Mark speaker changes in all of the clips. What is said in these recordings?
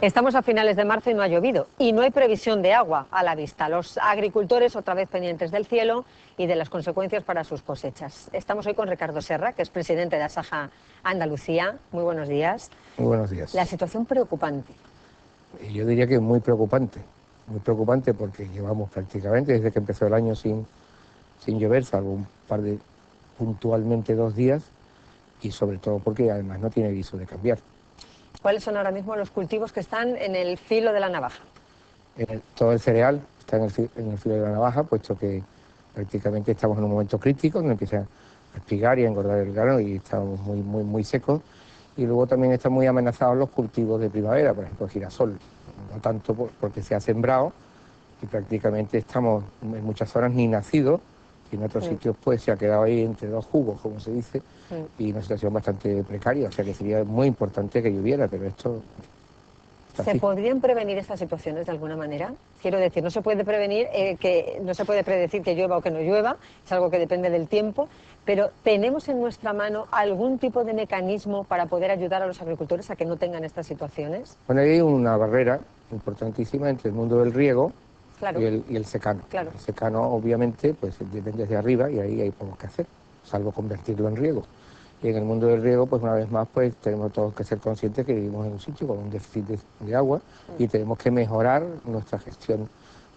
Speaker 1: Estamos a finales de marzo y no ha llovido y no hay previsión de agua a la vista. Los agricultores otra vez pendientes del cielo y de las consecuencias para sus cosechas. Estamos hoy con Ricardo Serra, que es presidente de Asaja Andalucía. Muy buenos días.
Speaker 2: Muy buenos días.
Speaker 1: La situación preocupante.
Speaker 2: Yo diría que muy preocupante porque llevamos prácticamente desde que empezó el año sin llover, salvo un par de puntualmente 2 días, y sobre todo porque además no tiene viso de cambiar.
Speaker 1: ¿Cuáles son ahora mismo los cultivos que están en el filo de la navaja?
Speaker 2: Todo el cereal está en el filo de la navaja, puesto que prácticamente estamos en un momento crítico donde empieza a espigar y a engordar el grano y estamos muy secos. Y luego también están muy amenazados los cultivos de primavera, por ejemplo el girasol, no tanto porque se ha sembrado y prácticamente estamos en muchas zonas ni nacidos, y en otros sitios pues se ha quedado ahí entre dos jugos, como se dice, y una situación bastante precaria, o sea que sería muy importante que lloviera, pero esto...
Speaker 1: ¿Se podrían prevenir estas situaciones de alguna manera? Quiero decir, no se puede prevenir, no se puede predecir que llueva o que no llueva, es algo que depende del tiempo, pero ¿tenemos en nuestra mano algún tipo de mecanismo para poder ayudar a los agricultores a que no tengan estas situaciones?
Speaker 2: Bueno, hay una barrera importantísima entre el mundo del riego,
Speaker 1: claro,
Speaker 2: y el secano.
Speaker 1: Claro.
Speaker 2: El secano, obviamente, pues depende de arriba y ahí hay poco que hacer, salvo convertirlo en riego. Y en el mundo del riego, pues una vez más, pues tenemos todos que ser conscientes que vivimos en un sitio con un déficit de agua y tenemos que mejorar nuestra gestión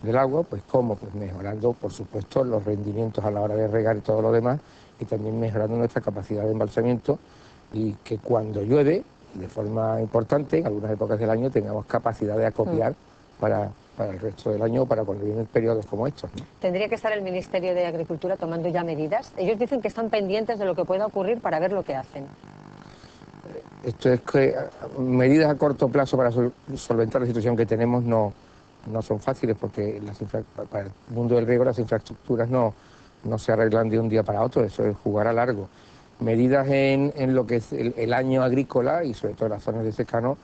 Speaker 2: del agua, pues ¿cómo? Pues mejorando, por supuesto, los rendimientos a la hora de regar y todo lo demás, y también mejorando nuestra capacidad de embalsamiento, y que cuando llueve, de forma importante, en algunas épocas del año, tengamos capacidad de acopiar para el resto del año, para cuando vienen periodos como estos, ¿no?
Speaker 1: ¿Tendría que estar el Ministerio de Agricultura tomando ya medidas? Ellos dicen que están pendientes de lo que pueda ocurrir para ver lo que hacen.
Speaker 2: Esto es que medidas a corto plazo para solventar la situación que tenemos no son fáciles, porque para el mundo del riego las infraestructuras no se arreglan de un día para otro, eso es jugar a largo. Medidas en lo que es el año agrícola y sobre todo en las zonas de secano,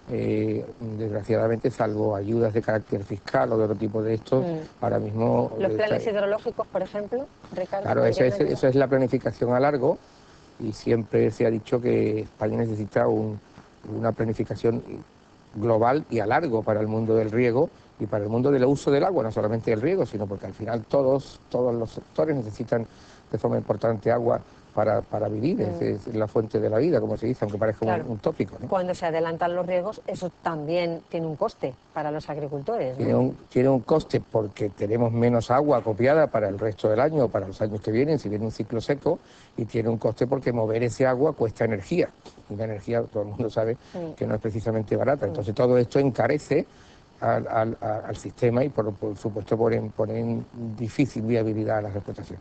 Speaker 2: desgraciadamente, salvo ayudas de carácter fiscal o de otro tipo de estos, ahora mismo...
Speaker 1: ¿Los planes hidrológicos, por ejemplo, Ricardo?
Speaker 2: Claro, eso es la planificación a largo, y siempre se ha dicho que España necesita una planificación global y a largo para el mundo del riego y para el mundo del uso del agua, no solamente del riego, sino porque al final todos los sectores necesitan de forma importante agua para vivir, es la fuente de la vida, como se dice, aunque parezca un tópico, ¿no?
Speaker 1: Cuando se adelantan los riegos, eso también tiene un coste para los agricultores, ¿no?
Speaker 2: Tiene un coste porque tenemos menos agua acopiada para el resto del año, para los años que vienen, si viene un ciclo seco, y tiene un coste porque mover ese agua cuesta energía, y la energía, todo el mundo sabe que no es precisamente barata, entonces todo esto encarece al sistema y por supuesto pone en difícil viabilidad a la explotación.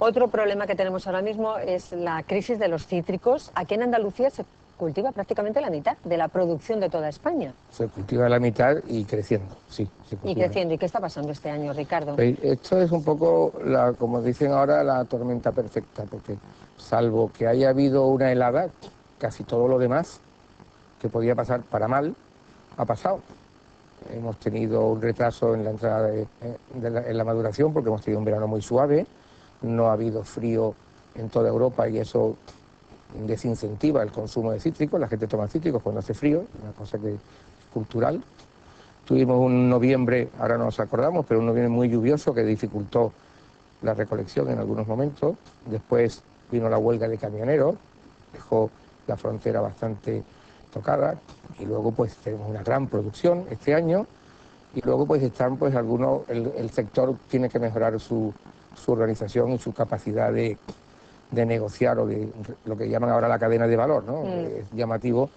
Speaker 1: Otro problema que tenemos ahora mismo es la crisis de los cítricos. Aquí en Andalucía se cultiva prácticamente la mitad de la producción de toda España.
Speaker 2: Se cultiva la mitad y creciendo, sí.
Speaker 1: Y creciendo. ¿Y qué está pasando este año, Ricardo?
Speaker 2: Esto es un poco, como dicen ahora, la tormenta perfecta, porque salvo que haya habido una helada, casi todo lo demás que podía pasar para mal, ha pasado. Hemos tenido un retraso en la entrada en la maduración, porque hemos tenido un verano muy suave, no ha habido frío en toda Europa y eso desincentiva el consumo de cítricos, la gente toma cítricos cuando hace frío, una cosa que es cultural. Tuvimos un noviembre, ahora no nos acordamos, pero un noviembre muy lluvioso que dificultó la recolección en algunos momentos. Después vino la huelga de camioneros, dejó la frontera bastante tocada, y luego pues tenemos una gran producción este año, y luego pues están pues algunos, el sector tiene que mejorar su organización y su capacidad de negociar, o de lo que llaman ahora la cadena de valor, ¿no? Es llamativo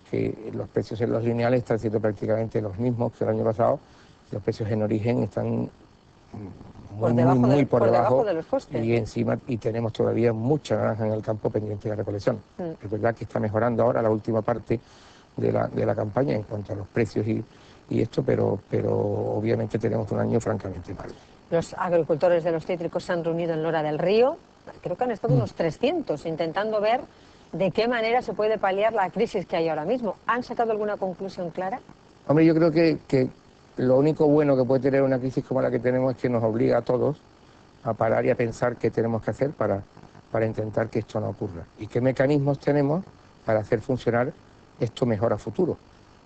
Speaker 2: que los precios en los lineales están siendo prácticamente los mismos que el año pasado, los precios en origen están muy por debajo
Speaker 1: de los costes.
Speaker 2: Y encima tenemos todavía mucha naranja en el campo pendiente de la recolección. Es verdad que está mejorando ahora la última parte de la campaña en cuanto a los precios y esto, pero obviamente tenemos un año francamente malo.
Speaker 1: Los agricultores de los cítricos se han reunido en Lora del Río, creo que han estado unos 300, intentando ver de qué manera se puede paliar la crisis que hay ahora mismo. ¿Han sacado alguna conclusión clara?
Speaker 2: Hombre, yo creo que lo único bueno que puede tener una crisis como la que tenemos es que nos obliga a todos a parar y a pensar qué tenemos que hacer para intentar que esto no ocurra. Y qué mecanismos tenemos para hacer funcionar esto mejor a futuro.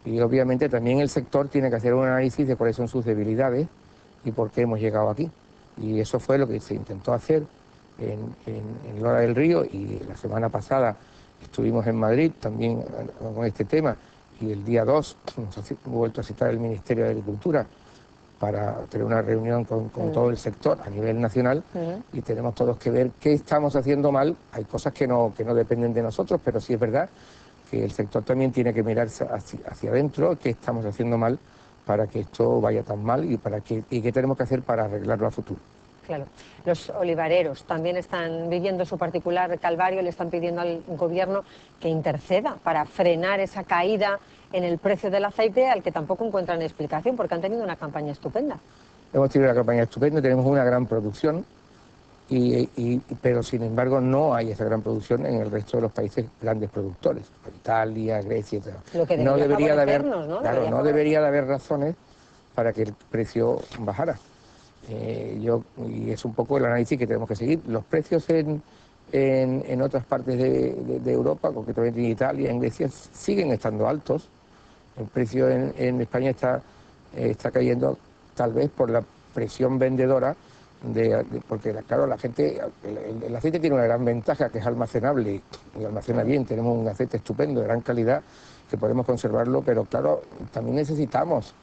Speaker 2: Y obviamente también el sector tiene que hacer un análisis de cuáles son sus debilidades y por qué hemos llegado aquí. Y eso fue lo que se intentó hacer en Lora del Río, y la semana pasada estuvimos en Madrid también con este tema, y el día 2 nos ha vuelto a citar el Ministerio de Agricultura para tener una reunión con todo el sector a nivel nacional, y tenemos todos que ver qué estamos haciendo mal. Hay cosas que no dependen de nosotros, pero sí es verdad que el sector también tiene que mirar hacia adentro qué estamos haciendo mal para que esto vaya tan mal y qué tenemos que hacer para arreglarlo a futuro.
Speaker 1: Claro. Los olivareros también están viviendo su particular calvario, le están pidiendo al gobierno que interceda para frenar esa caída en el precio del aceite, al que tampoco encuentran explicación, porque han tenido una campaña estupenda.
Speaker 2: Hemos tenido una campaña estupenda, tenemos una gran producción, pero sin embargo no hay esa gran producción en el resto de los países grandes productores, Italia, Grecia, etc.
Speaker 1: Lo que debería favorecernos, ¿no?
Speaker 2: Claro, no debería de haber razones para que el precio bajara. Y es un poco el análisis que tenemos que seguir. Los precios en otras partes de Europa, concretamente en Italia, en Grecia, siguen estando altos. El precio en España está cayendo, tal vez por la presión vendedora, porque claro, la gente, el aceite tiene una gran ventaja, que es almacenable y almacena bien. Tenemos un aceite estupendo, de gran calidad, que podemos conservarlo, pero claro, también necesitamos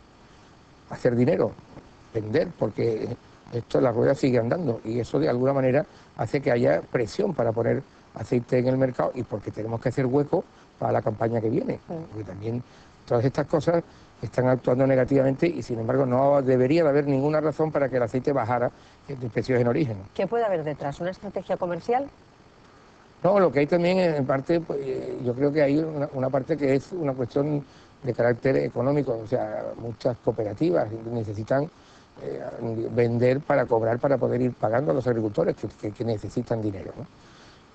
Speaker 2: hacer dinero, vender, porque la rueda sigue andando, y eso de alguna manera hace que haya presión para poner aceite en el mercado, y porque tenemos que hacer hueco para la campaña que viene, porque también todas estas cosas están actuando negativamente, y sin embargo no debería de haber ninguna razón para que el aceite bajara de precios en origen.
Speaker 1: ¿Qué puede haber detrás? ¿Una estrategia comercial?
Speaker 2: No, lo que hay también en parte, pues, yo creo que hay una parte que es una cuestión de carácter económico. O sea, muchas cooperativas necesitan vender para cobrar, para poder ir pagando a los agricultores que necesitan dinero, ¿no?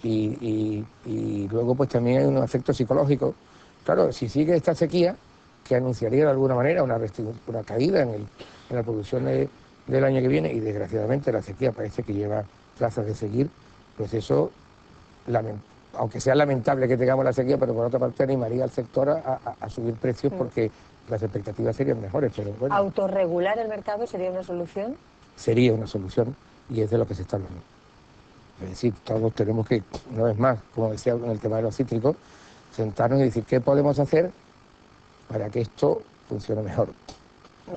Speaker 2: Y luego pues también hay un efecto psicológico. Claro, si sigue esta sequía, que anunciaría de alguna manera una caída en la producción del año que viene, y desgraciadamente la sequía parece que lleva plazas de seguir, pues eso, aunque sea lamentable que tengamos la sequía, pero por otra parte animaría al sector a subir precios, porque las expectativas serían mejores. Pero bueno,
Speaker 1: ¿autorregular el mercado sería una solución?
Speaker 2: Sería una solución, y es de lo que se está hablando. Es decir, todos tenemos que, una vez más, como decía en el tema de los cítricos, sentarnos y decir qué podemos hacer para que esto funcione mejor.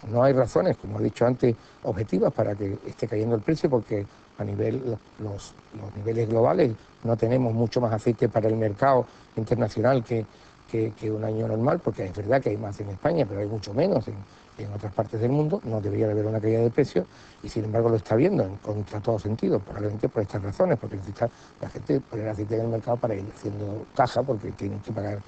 Speaker 2: No hay razones, como he dicho antes, objetivas para que esté cayendo el precio, porque a nivel los niveles globales no tenemos mucho más aceite para el mercado internacional que un año normal, porque es verdad que hay más en España, pero hay mucho menos en otras partes del mundo. No debería de haber una caída de precios, y sin embargo lo está viendo en contra todo sentido, probablemente por estas razones, porque necesita la gente poner aceite en el mercado para ir haciendo caja, porque tienen que pagar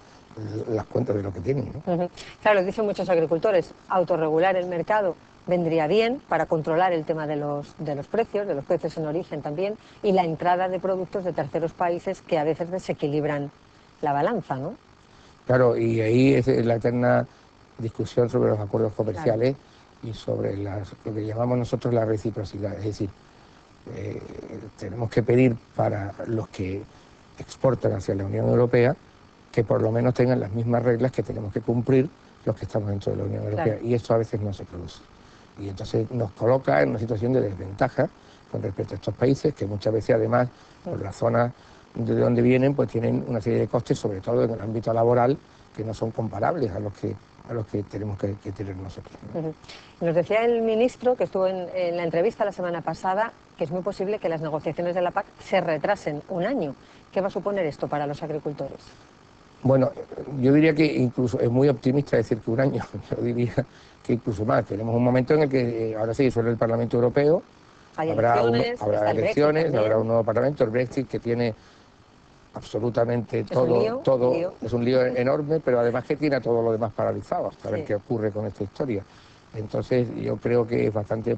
Speaker 2: las cuentas de lo que tienen, ¿no?
Speaker 1: Claro, dicen muchos agricultores, autorregular el mercado vendría bien para controlar el tema de los precios en origen también, y la entrada de productos de terceros países que a veces desequilibran la balanza, ¿no?
Speaker 2: Claro, y ahí es la eterna discusión sobre los acuerdos comerciales, claro, y sobre lo que llamamos nosotros la reciprocidad. Es decir, tenemos que pedir para los que exportan hacia la Unión Europea que por lo menos tengan las mismas reglas que tenemos que cumplir los que estamos dentro de la Unión Europea, claro, y esto a veces no se produce. Y entonces nos coloca en una situación de desventaja con respecto a estos países, que muchas veces además, por la zona de donde vienen, pues tienen una serie de costes, sobre todo en el ámbito laboral, que no son comparables a los que tenemos que tener nosotros, ¿no?
Speaker 1: Nos decía el ministro, que estuvo en la entrevista la semana pasada, que es muy posible que las negociaciones de la PAC se retrasen un año. ¿Qué va a suponer esto para los agricultores?
Speaker 2: Bueno, yo diría que incluso es muy optimista decir que un año. Yo diría que incluso más. Tenemos un momento en el que ahora se disuelve el Parlamento Europeo, habrá elecciones, habrá un nuevo Parlamento, el Brexit, que tiene absolutamente todo, es un lío enorme, pero además que tiene a todo lo demás paralizado, hasta ver qué ocurre con esta historia. Entonces yo creo que es bastante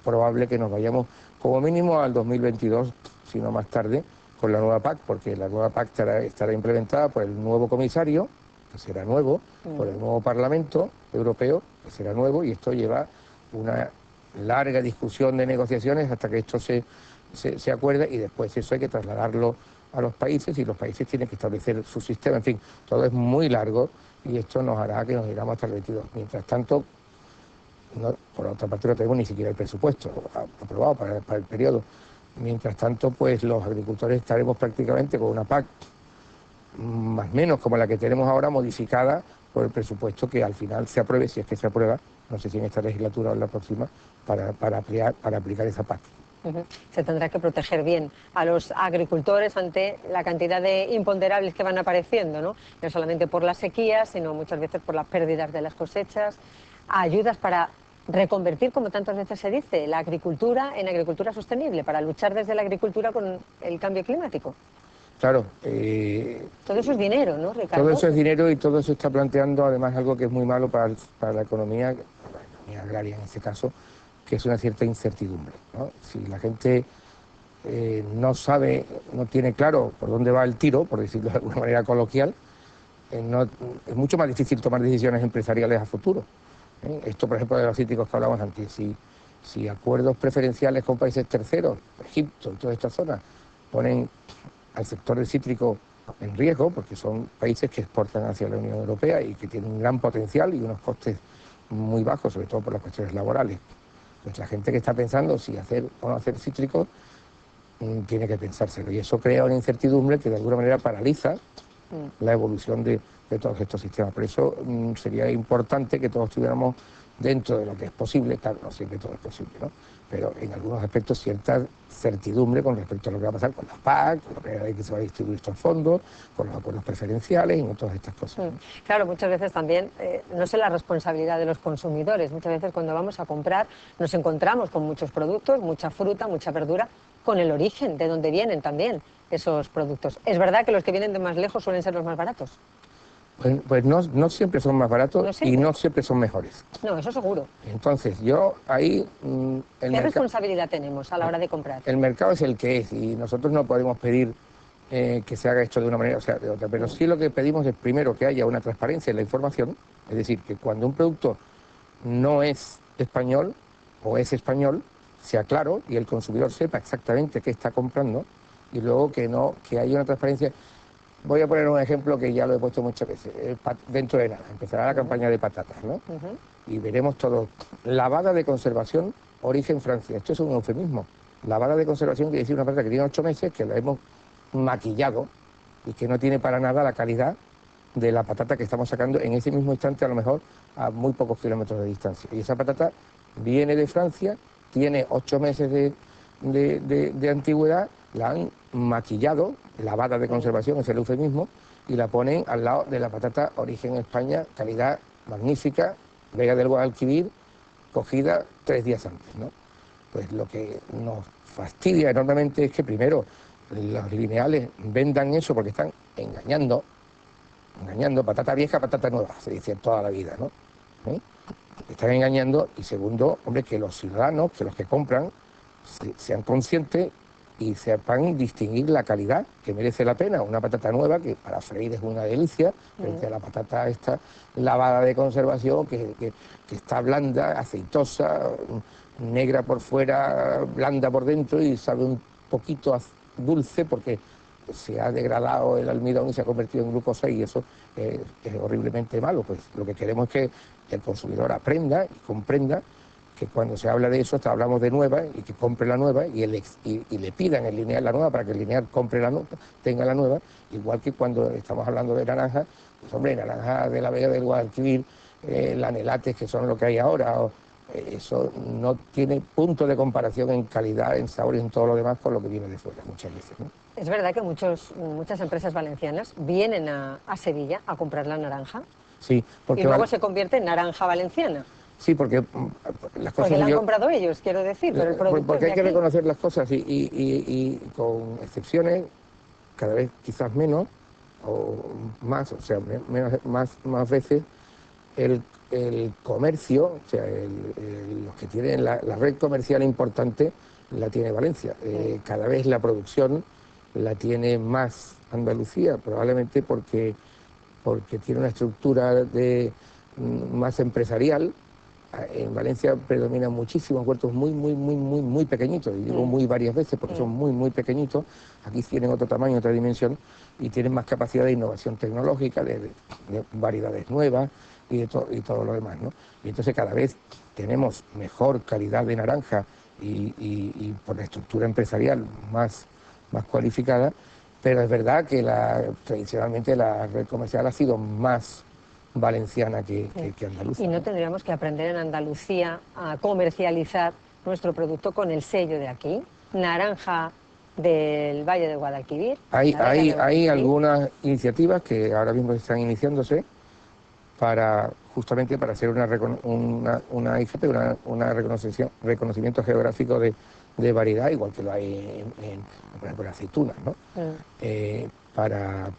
Speaker 2: probable que nos vayamos como mínimo al 2022, si no más tarde, con la nueva PAC, porque la nueva PAC estará implementada por el nuevo comisario, que será nuevo, por el nuevo Parlamento Europeo, que será nuevo, y esto lleva una larga discusión de negociaciones hasta que esto se acuerde, y después eso hay que trasladarlo a los países, y los países tienen que establecer su sistema. En fin, todo es muy largo, y esto nos hará que nos llegamos hasta el 22. Mientras tanto, por otra parte no tenemos ni siquiera el presupuesto aprobado para el periodo. Mientras tanto, pues los agricultores estaremos prácticamente con una PAC más o menos como la que tenemos ahora, modificada por el presupuesto que al final se apruebe, si es que se aprueba, no sé si en esta legislatura o en la próxima, para aplicar esa PAC.
Speaker 1: Se tendrá que proteger bien a los agricultores ante la cantidad de imponderables que van apareciendo, ¿no? No solamente por las sequías, sino muchas veces por las pérdidas de las cosechas, ayudas para reconvertir, como tantas veces se dice, la agricultura en agricultura sostenible, para luchar desde la agricultura con el cambio climático.
Speaker 2: Claro.
Speaker 1: Todo eso es dinero, ¿no, Ricardo?
Speaker 2: Todo eso es dinero y todo eso está planteando además algo que es muy malo para la economía agraria en este caso, que es una cierta incertidumbre, ¿no? Si la gente no sabe, no tiene claro por dónde va el tiro, por decirlo de alguna manera coloquial, es mucho más difícil tomar decisiones empresariales a futuro. Esto, por ejemplo, de los cítricos que hablamos antes, si acuerdos preferenciales con países terceros, Egipto y toda esta zona, ponen al sector del cítrico en riesgo, porque son países que exportan hacia la Unión Europea y que tienen un gran potencial y unos costes muy bajos, sobre todo por las cuestiones laborales. Pues la gente que está pensando si hacer o no hacer cítricos tiene que pensárselo, y eso crea una incertidumbre que de alguna manera paraliza la evolución de todos estos sistemas. Por eso sería importante que todos tuviéramos, dentro de lo que es posible, claro, no siempre todo es posible, ¿no?, pero en algunos aspectos cierta certidumbre con respecto a lo que va a pasar con las PAC, con la manera en que se van a distribuir estos fondos, con los acuerdos preferenciales y con todas estas cosas.
Speaker 1: Claro, muchas veces también, no es la responsabilidad de los consumidores, muchas veces cuando vamos a comprar nos encontramos con muchos productos, mucha fruta, mucha verdura, con el origen, de dónde vienen también esos productos. Es verdad que los que vienen de más lejos suelen ser los más baratos.
Speaker 2: Pues no siempre son más baratos y no siempre son mejores.
Speaker 1: No, eso seguro.
Speaker 2: Entonces, yo ahí...
Speaker 1: ¿Qué responsabilidad tenemos a la hora de comprar?
Speaker 2: El mercado es el que es y nosotros no podemos pedir que se haga esto de una manera o sea de otra, pero sí lo que pedimos es primero que haya una transparencia en la información, es decir, que cuando un producto no es español o es español, sea claro y el consumidor sepa exactamente qué está comprando, y luego que haya una transparencia. Voy a poner un ejemplo que ya lo he puesto muchas veces. Dentro de nada, empezará la campaña de patatas, ¿no? Y veremos todo. Lavada de conservación, origen Francia. Esto es un eufemismo. Lavada de conservación quiere decir una patata que tiene 8 meses, que la hemos maquillado y que no tiene para nada la calidad de la patata que estamos sacando en ese mismo instante, a lo mejor a muy pocos kilómetros de distancia. Y esa patata viene de Francia, tiene 8 meses de antigüedad, la han maquillado, lavada de conservación, es el eufemismo, y la ponen al lado de la patata origen España, calidad magnífica, Vega del Guadalquivir, cogida 3 días antes, ¿no? Pues lo que nos fastidia enormemente es que primero los lineales vendan eso porque están engañando, patata vieja, patata nueva, se dice toda la vida, ¿no? Están engañando, y segundo, hombre, que los ciudadanos, que los que compran, sean conscientes y sepan distinguir la calidad que merece la pena. Una patata nueva, que para freír es una delicia, frente a la patata esta lavada de conservación, que está blanda, aceitosa, negra por fuera, blanda por dentro y sabe un poquito dulce porque se ha degradado el almidón y se ha convertido en glucosa, y eso es horriblemente malo. Pues lo que queremos es que el consumidor aprenda y comprenda que cuando se habla de eso hablamos de nueva, y que compre la nueva y le pidan el lineal la nueva para que el lineal compre la nueva, tenga la nueva, igual que cuando estamos hablando de naranja, pues hombre, naranja de la Vega del Guadalquivir, lanelates, que son lo que hay ahora, eso no tiene punto de comparación en calidad, en sabor y en todo lo demás con lo que viene de fuera muchas veces, ¿no?
Speaker 1: Es verdad que muchas empresas valencianas vienen a Sevilla a comprar la naranja.
Speaker 2: Sí, porque
Speaker 1: y luego se convierte en naranja valenciana.
Speaker 2: Sí, porque las cosas...
Speaker 1: Porque la han comprado ellos, quiero decir, pero el producto
Speaker 2: porque hay que
Speaker 1: aquí
Speaker 2: reconocer las cosas y con excepciones, cada vez quizás menos, o más, o sea, más veces, el comercio, o sea, los que tienen la red comercial importante, la tiene Valencia. Cada vez la producción la tiene más Andalucía, probablemente porque tiene una estructura más empresarial, En Valencia predominan muchísimos huertos muy pequeñitos, y digo muy varias veces porque son muy pequeñitos. Aquí tienen otro tamaño, otra dimensión, y tienen más capacidad de innovación tecnológica, de variedades nuevas y todo lo demás, ¿no? Y entonces cada vez tenemos mejor calidad de naranja y por la estructura empresarial más cualificada, pero es verdad que tradicionalmente la red comercial ha sido más valenciana que andaluza.
Speaker 1: Y no tendríamos que aprender en Andalucía a comercializar nuestro producto con el sello de aquí, naranja del Valle de Guadalquivir.
Speaker 2: Hay algunas iniciativas que ahora mismo están iniciándose justamente para hacer una IGP, una reconocimiento geográfico de variedad, igual que lo hay por ejemplo, en aceitunas, ¿no? Para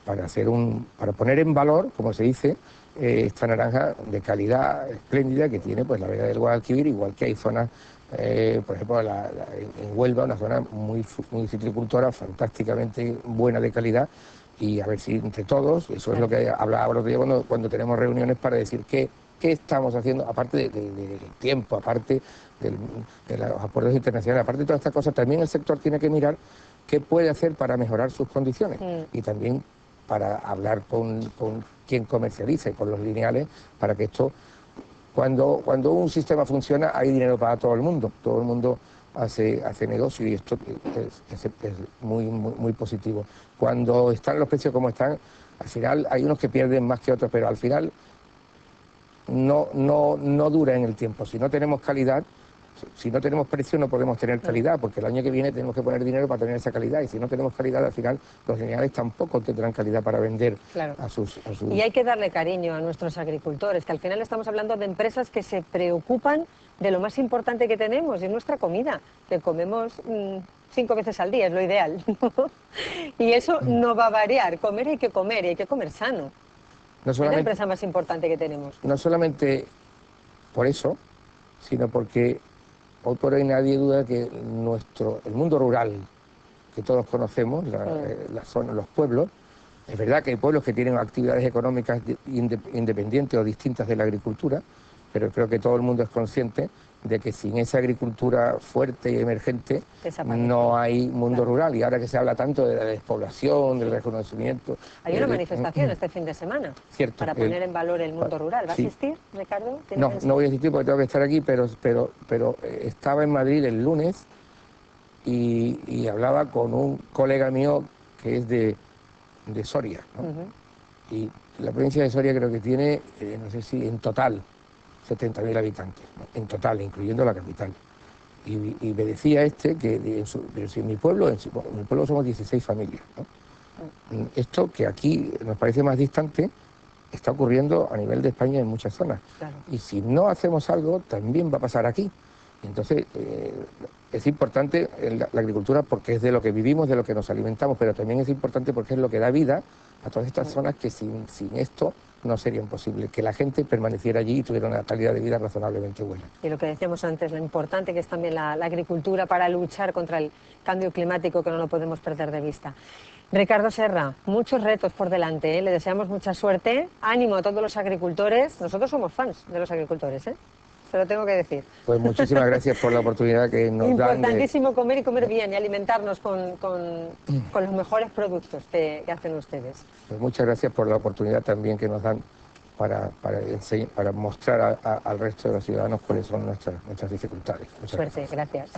Speaker 2: poner en valor, como se dice, esta naranja de calidad espléndida que tiene pues la Vega del Guadalquivir, igual que hay zonas, por ejemplo, en Huelva, una zona muy citricultora, fantásticamente buena de calidad, y a ver si entre todos, eso es lo que hablaba los días cuando tenemos reuniones para decir qué estamos haciendo, aparte del tiempo, aparte de los acuerdos internacionales, aparte de todas estas cosas, también el sector tiene que mirar qué puede hacer para mejorar sus condiciones y también para hablar con quien comercialice, con los lineales, para que esto, cuando un sistema funciona, hay dinero para todo el mundo hace negocio y esto es muy positivo. Cuando están los precios como están, al final hay unos que pierden más que otros, pero al final no dura en el tiempo. Si no tenemos calidad, si no tenemos precio, no podemos tener calidad, porque el año que viene tenemos que poner dinero para tener esa calidad, y si no tenemos calidad, al final los lineales tampoco tendrán calidad para vender a sus...
Speaker 1: Y hay que darle cariño a nuestros agricultores, que al final estamos hablando de empresas que se preocupan de lo más importante que tenemos, y es nuestra comida, que comemos 5 veces al día, es lo ideal. Y eso no va a variar, comer y hay que comer sano. Es la empresa más importante que tenemos.
Speaker 2: No solamente por eso, sino porque hoy por hoy nadie duda que el mundo rural que todos conocemos, la zona, los pueblos, es verdad que hay pueblos que tienen actividades económicas independientes o distintas de la agricultura, pero creo que todo el mundo es consciente de que sin esa agricultura fuerte y emergente no hay mundo rural. Y ahora que se habla tanto de la despoblación, del reconocimiento...
Speaker 1: Hay una manifestación este fin de semana para poner en valor el mundo rural. ¿Va a asistir, Ricardo?
Speaker 2: No voy a asistir porque tengo que estar aquí, pero estaba en Madrid el lunes y hablaba con un colega mío que es de Soria, ¿no? Y la provincia de Soria creo que tiene, no sé si en total, 70.000 habitantes, ¿no? En total, incluyendo la capital. Y me decía pero si en mi pueblo somos 16 familias, ¿no? Esto que aquí nos parece más distante, está ocurriendo a nivel de España en muchas zonas. Claro. Y si no hacemos algo, también va a pasar aquí. Entonces, es importante la agricultura porque es de lo que vivimos, de lo que nos alimentamos, pero también es importante porque es lo que da vida a todas estas zonas que sin esto no sería imposible que la gente permaneciera allí y tuviera una calidad de vida razonablemente buena.
Speaker 1: Y lo que decíamos antes, lo importante que es también la agricultura para luchar contra el cambio climático, que no lo podemos perder de vista. Ricardo Serra, muchos retos por delante, ¿eh? Le deseamos mucha suerte, ánimo a todos los agricultores. Nosotros somos fans de los agricultores, ¿eh? Se lo tengo que decir.
Speaker 2: Pues muchísimas gracias por la oportunidad que nos dan.
Speaker 1: Importantísimo comer y comer bien y alimentarnos con los mejores productos que hacen ustedes.
Speaker 2: Pues muchas gracias por la oportunidad también que nos dan para mostrar al resto de los ciudadanos cuáles son nuestras dificultades.
Speaker 1: Suerte, gracias.